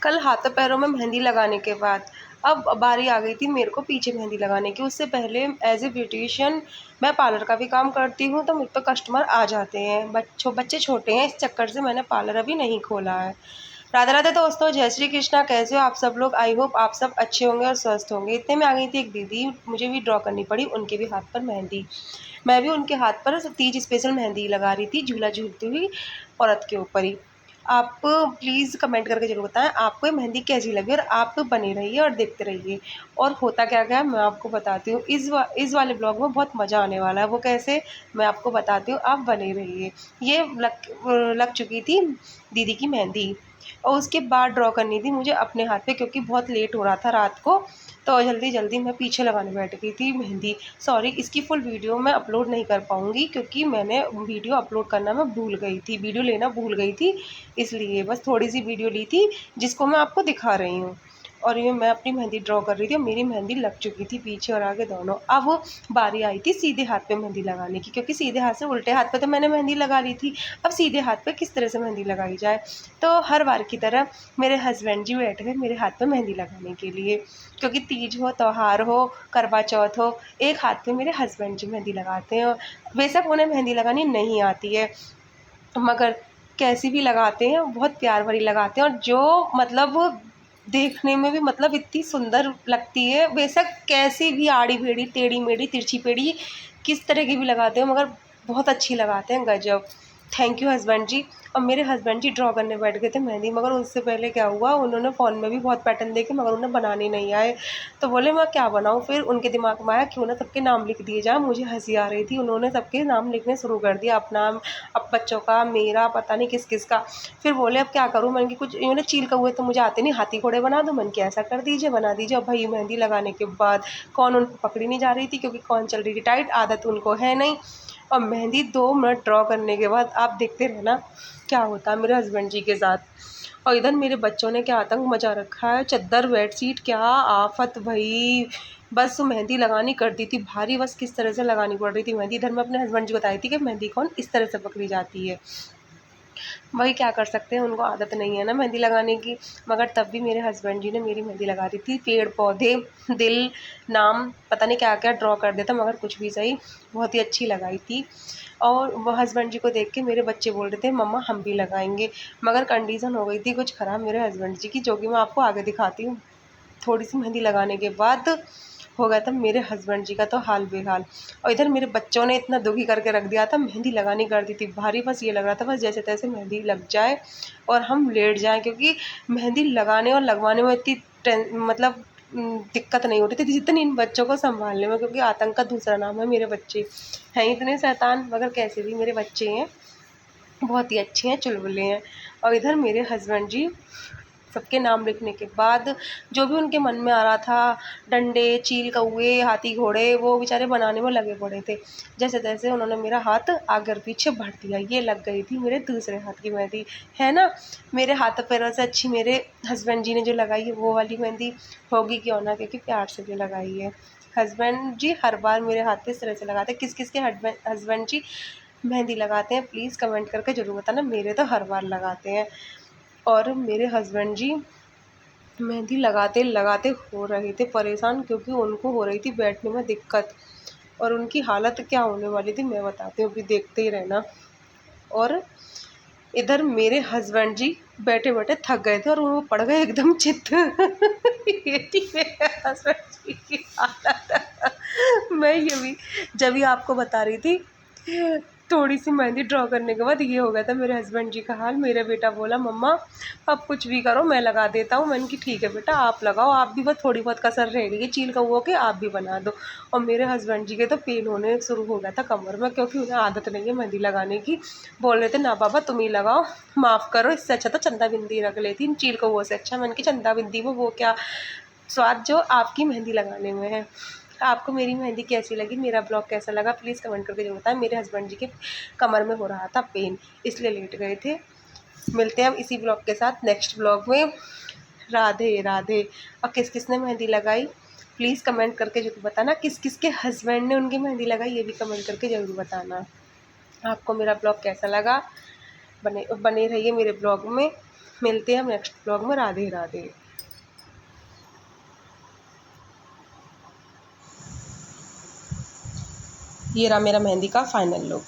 कल हाथों पैरों में मेहंदी लगाने के बाद अब बारी आ गई थी मेरे को पीछे मेहंदी लगाने की। उससे पहले एज ए ब्यूटिशियन मैं पार्लर का भी काम करती हूँ, तो मुझ पर कस्टमर आ जाते हैं। बच्चे छोटे हैं, इस चक्कर से मैंने पार्लर अभी नहीं खोला है। राधे राधे दोस्तों, जय श्री कृष्णा। कैसे हो आप सब लोग? आई होप आप सब अच्छे होंगे और स्वस्थ होंगे। इतने में आ गई थी एक दीदी, मुझे भी ड्रॉ करनी पड़ी उनके भी हाथ पर मेहंदी। मैं भी उनके हाथ पर तीज स्पेशल मेहंदी लगा रही थी, झूला झूलती हुई औरत के ऊपर ही। आप प्लीज़ कमेंट करके ज़रूर बताएं आपको ये मेहंदी कैसी लगी, और आप बने रहिए और देखते रहिए। और होता क्या क्या है मैं आपको बताती हूँ। इस वाले ब्लॉग में बहुत मज़ा आने वाला है। वो कैसे, मैं आपको बताती हूँ, आप बने रहिए। ये लग चुकी थी दीदी की मेहंदी, और उसके बाद ड्रॉ करनी थी मुझे अपने हाथ पे, क्योंकि बहुत लेट हो रहा था रात को, तो जल्दी जल्दी मैं पीछे लगाने बैठ गई थी मेहंदी। सॉरी, इसकी फुल वीडियो मैं अपलोड नहीं कर पाऊँगी, क्योंकि मैंने वीडियो अपलोड करना मैं भूल गई थी, वीडियो लेना भूल गई थी। इसलिए बस थोड़ी सी वीडियो ली थी जिसको मैं आपको दिखा रही हूँ। और ये मैं अपनी मेहंदी ड्रॉ कर रही थी और मेरी मेहंदी लग चुकी थी पीछे और आगे दोनों। अब बारी आई थी सीधे हाथ पे मेहंदी लगाने की, क्योंकि सीधे हाथ से उल्टे हाथ पे तो मैंने मेहंदी लगा ली थी। अब सीधे हाथ पे किस तरह से मेहंदी लगाई जाए, तो हर बार की तरह मेरे हस्बैंड जी बैठ गए मेरे हाथ पे मेहंदी लगाने के लिए। क्योंकि तीज हो, त्यौहार हो, करवा चौथ हो, एक हाथ पे मेरे हस्बैंड जी मेहंदी लगाते हैं। बेशक उन्हें मेहंदी लगानी नहीं आती है, मगर कैसी भी लगाते हैं, बहुत प्यार भरी लगाते हैं। और जो मतलब देखने में भी मतलब इतनी सुंदर लगती है, बेशक कैसी भी आड़ी टेढ़ी टेढ़ी मेढ़ी तिरछी पेढ़ी किस तरह की भी लगाते हो, मगर बहुत अच्छी लगाते हैं, गजब। थैंक यू हस्बैंड जी। और मेरे हस्बैंड जी ड्रॉ करने बैठ गए थे मेहंदी, मगर उससे पहले क्या हुआ, उन्होंने फ़ोन में भी बहुत पैटर्न देखे, मगर उन्हें बनाने नहीं आए। तो बोले मैं क्या बनाऊँ, फिर उनके दिमाग में आया क्यों ना सबके नाम लिख दिए जाए। मुझे हंसी आ रही थी, उन्होंने सबके नाम लिखने शुरू कर दिया, अपना, अब बच्चों का, मेरा, पता नहीं किस किस का। फिर बोले अब क्या करूँ, मैंने कि कुछ इन्होंने चील कौए तो मुझे आते नहीं, हाथी घोड़े बना दो। मैंने कि ऐसा कर दीजिए, बना दीजिए। अब भाई मेहंदी लगाने के बाद कौन उनको पकड़ी नहीं जा रही थी, क्योंकि कौन चल रही थी टाइट, आदत उनको है नहीं। और मेहंदी 2 मिनट ड्रॉ करने के बाद आप देखते रहना क्या होता है मेरे हस्बैंड जी के साथ। और इधर मेरे बच्चों ने क्या आतंक मचा रखा है, चद्दर बेडशीट क्या आफत भाई। बस मेहंदी लगानी कर दी थी भारी, बस किस तरह से लगानी पड़ रही थी मेहंदी। इधर मैं अपने हस्बैंड जी को बताई थी कि मेहंदी कौन इस तरह से पकड़ी जाती है। वही क्या कर सकते हैं, उनको आदत नहीं है ना मेहंदी लगाने की। मगर तब भी मेरे हस्बैंड जी ने मेरी मेहंदी लगा दी थी। पेड़ पौधे, दिल, नाम, पता नहीं क्या क्या ड्रॉ कर देता, मगर कुछ भी सही, बहुत ही अच्छी लगाई थी। और वो हस्बैंड जी को देख के मेरे बच्चे बोल रहे थे मम्मा हम भी लगाएंगे, मगर कंडीशन हो गई थी कुछ ख़राब मेरे हस्बैंड जी की, जो कि मैं आपको आगे दिखाती हूँ। थोड़ी सी मेहंदी लगाने के बाद हो गया था मेरे हस्बैंड जी का तो हाल बेहाल। और इधर मेरे बच्चों ने इतना दुखी करके रख दिया था, मेहंदी लगानी कर दी थी भारी। बस ये लग रहा था बस जैसे तैसे मेहंदी लग जाए और हम लेट जाएं, क्योंकि मेहंदी लगाने और लगवाने में इतनी मतलब दिक्कत नहीं हो रही थी जितनी इन बच्चों को संभालने में, क्योंकि आतंक का दूसरा नाम है। मेरे बच्चे हैं इतने शैतान, मगर कैसे भी मेरे बच्चे हैं, बहुत ही अच्छे हैं, चुलबुले हैं। और इधर मेरे हस्बैंड जी सबके नाम लिखने के बाद जो भी उनके मन में आ रहा था, डंडे, चील कौए, हाथी घोड़े, वो बेचारे बनाने में लगे पड़े थे। जैसे तैसे उन्होंने मेरा हाथ आगे और पीछे बढ़ दिया। ये लग गई थी मेरे दूसरे हाथ की मेहंदी, है ना। मेरे हाथों पैरों से अच्छी मेरे हस्बैंड जी ने जो लगाई है वो वाली मेहंदी होगी क्यों ना, क्योंकि प्यार से जो लगाई है। हस्बैंड जी हर बार मेरे हाथ पे इस तरह से लगाते हैं। किस किस के हस्बैंड जी मेहंदी लगाते हैं प्लीज़ कमेंट करके ज़रूर बताना। मेरे तो हर बार लगाते हैं। और मेरे हस्बैंड जी मेहंदी लगाते लगाते हो रहे थे परेशान, क्योंकि उनको हो रही थी बैठने में दिक्कत। और उनकी हालत क्या होने वाली थी मैं बताती हूँ, अभी देखते ही रहना। और इधर मेरे हस्बैंड जी बैठे बैठे थक गए थे और वो पड़ गए एकदम चित्त। ये थी मेरे हस्बैंड जी की हालत। मैं ये भी जब भी आपको बता रही थी, थोड़ी सी मेहंदी ड्रॉ करने के बाद ये हो गया था मेरे हस्बैंड जी का हाल। मेरा बेटा बोला मम्मा अब कुछ भी करो मैं लगा देता हूँ। मैंने कि ठीक है बेटा आप लगाओ, आप भी बस थोड़ी बहुत कसर रह गई है चील कौओं के, आप भी बना दो। और मेरे हस्बैंड जी के तो पेन होने शुरू हो गया था कमर में, क्योंकि उन्हें आदत नहीं है मेहंदी लगाने की। बोल रहे थे ना बाबा तुम ही लगाओ, माफ़ करो, इससे अच्छा तो चंदा बिंदी रख लेती इन चील कौओं से अच्छा। मैंने कि चंदा बिंदी में वो क्या स्वाद जो आपकी मेहंदी लगाने में है। आपको मेरी मेहंदी कैसी लगी, मेरा ब्लॉग कैसा लगा, प्लीज़ कमेंट करके जरूर बताएं। मेरे हस्बैंड जी के कमर में हो रहा था पेन, इसलिए लेट गए थे। मिलते हैं अब इसी ब्लॉग के साथ नेक्स्ट ब्लॉग में। राधे राधे। और किस किस ने मेहंदी लगाई प्लीज़ कमेंट करके जरूर बताना। किस किस के हस्बैंड ने उनकी मेहंदी लगाई ये भी कमेंट करके ज़रूर बताना। आपको मेरा ब्लॉग कैसा लगा, बने बने रहिए मेरे ब्लॉग में। मिलते हैं हम नेक्स्ट ब्लॉग में। राधे राधे। ये रहा मेरा मेहंदी का फाइनल लुक।